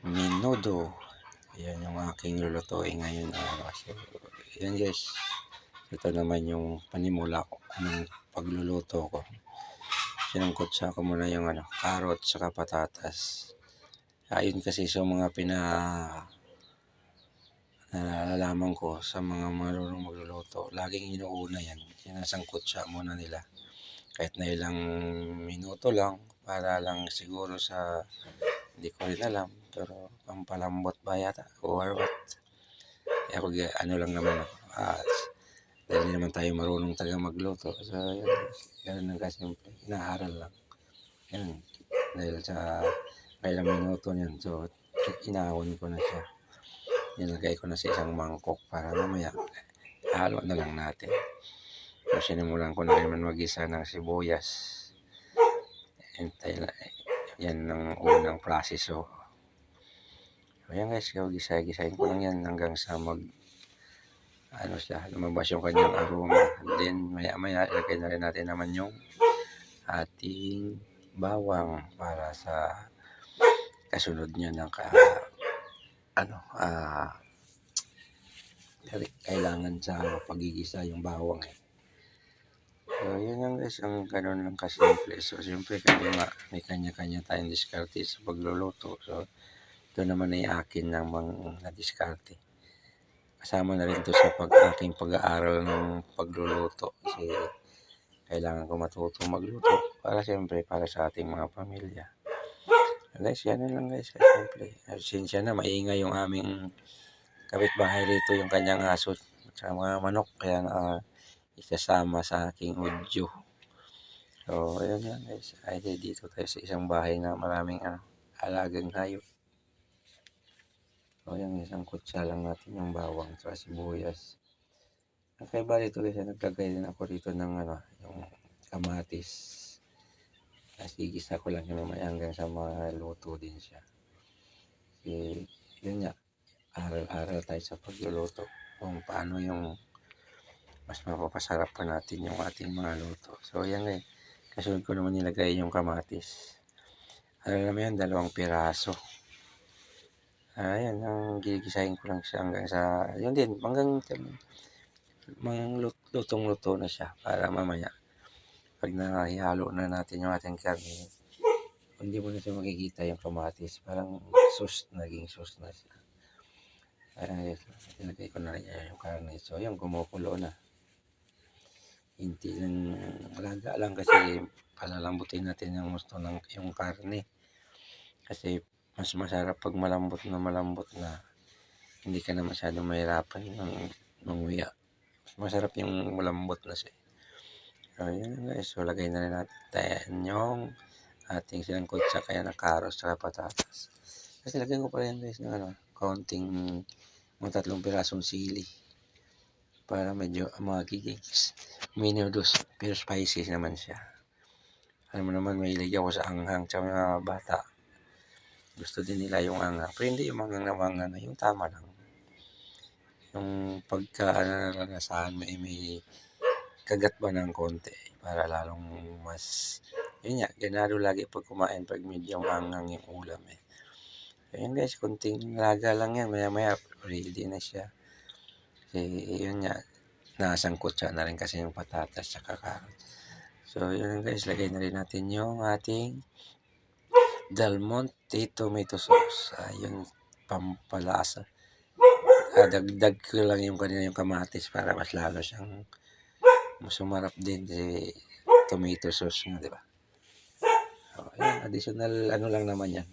Menudo. Yan yung aking lulutuin ngayon araw. So, yan guys. Ito naman yung panimula ko ng pagluluto ko. Sinungkot ko muna yung carrot saka patatas. Ayon kasi sa mga nalalaman ko sa mga marunong magluluto, laging inuuna yan. Sinasangkot muna nila. Kahit na ilang minuto lang, para lang siguro sa, hindi ko rin alam, pero pampalambot ba yata or what. Eh ako, ano lang naman ako. Dahil hindi naman tayo marunong taga magluto. So, yun. Ganun lang kasimple. Inaaral lang. Yan. Dahil sa kailang minuto niyan. So, inahon ko na siya. Nilagay ko na sa isang mangkok para mamaya halo na lang natin. So, sinimulan ko na naman mag-isa ng sibuyas. Yan ang unang proseso. So, yan guys, gisa-gisahin ko lang yan hanggang sa lumabas yung kanyang aroma. And then, maya-maya, ilagay na rin natin naman yung ating bawang para sa kasunod niya ng kailangan sa pagigisa yung bawang eh. So, yun lang guys, ang ganun lang kasimple. So, siyempre, may kanya-kanya tayong diskarte sa pagluluto. So, ito naman ay akin namang na-diskarte. Kasama na rin ito sa aking pag-aaral ng pagluluto. Kasi, kailangan ko matuto magluto para siyempre, para sa ating mga pamilya. Guys, yan lang guys, simple. Sinsya na, maingay yung aming kapitbahay rito, yung kanyang aso sa mga manok. Kaya isasama sa aking audio. So, ayun lang guys. Ay, dito tayo sa isang bahay na maraming alagang hayop. So, yung isang kutsa lang natin yung bawang at sibuyas. Ang kaiba dito guys, naglagay din ako rito ng yung kamatis. Nasigisa ko lang yung mamaya hanggang sa maluto din siya. Kasi, yun nga, aral-aral tayo sa pagluluto kung paano yung mas mapapasarap pa natin yung ating mga luto. So, yan guys. Kasunod ko naman nilagay yung kamatis. Alam mo yan, 2 piraso. Ayan, ang gigisahin ko lang siya hanggang sa, yun din, hanggang lutong-luto na siya para mamaya pag nahihalo na natin yung ating karne, hindi mo na siya makikita yung kamatis. Parang naging sauce na siya. Ay, ilagay ko na rin yung karne. So, yung kumukulo na. Hindi lang, alaga lang kasi palalambutin natin yung gusto ng yung karne. Kasi mas masarap pag malambot na hindi ka na masyadong mahirapan ng manguya. Masarap yung malambot na siya. So, yun guys. So, lagay na rin natin yung ating sinangkot sa kaya na carrots at patatas. Kasi lagyan ko pa rin guys ng kaunting mga 3 pirasong sili para medyo magiging menudos pero spicy naman siya. Alam mo naman, mahilig ako sa anghang sa mga bata. Gusto din nila yung anghang. Pero hindi yung manghang yung tama lang. Yung pagka naranasahan may kagat ba ng konti para lalong mas, yun nga, ganado lagi pag kumain pag medyo anghang yung ulam eh. So, yun guys, kunting laga lang yan. Maya-maya, ready na siya. Kasi yun nga, nasangkot siya na rin kasi yung patatas sa carrot. So, yun guys, lagay na rin natin yung ating Del Monte tomato sauce. Yung pampalasa. Dagdag ko lang yung kanina yung kamatis para mas lalo siyang sumarap din kasi tomato sauce nga, di ba? So, yun, additional lang naman yan.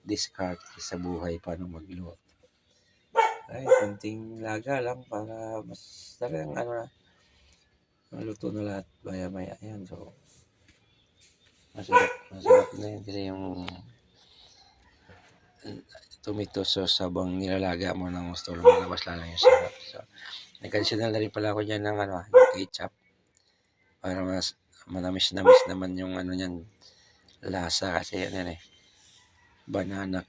Discard sa buhay paano magluto. Ay, konting laga lang para mas talagang maluto na lahat maya-maya yan. So, masarap na yan kasi yung tomato sauce habang nilalaga mo ng gusto lumalabas lang yung sarap. So, nag-additional na rin pala ako dyan ng yung ketchup para mas manamis-namis naman yung niyan lasa kasi yan banana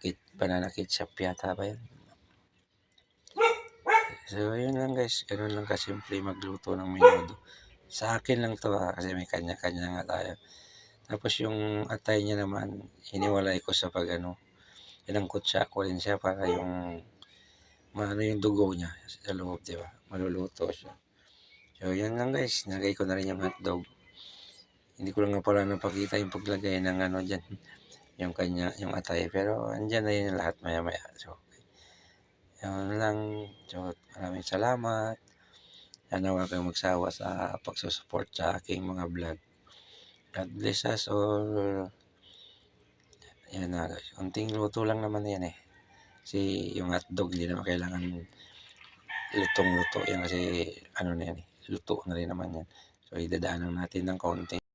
ketchup yata ba yan. So, yun lang guys. Ganun lang kasimple magluto ng menudo. Sa akin lang to kasi may kanya-kanya nga tayo. Tapos yung atay niya naman, hiniwalay ko sa inangkot siya, kunin siya para yung maano yung dugo niya sa loob, di ba? Maluluto siya. So, yan lang guys. Nilagay ko na rin yung hotdog. Hindi ko lang nga pala napakita yung paglagay ng ano dyan. Yung kanya, yung atay. Pero, andyan na yun lahat maya-maya. So, yun lang. So, maraming salamat. Sana huwag kayong magsawa sa pagsusupport sa aking mga vlog. God bless us all. Yan na guys. Unting luto lang naman yan eh. Kasi yung hotdog, hindi naman kailangan lutong-luto yan kasi ano na yan eh. Luto na rin naman yan. So, idadaan lang natin ng konti.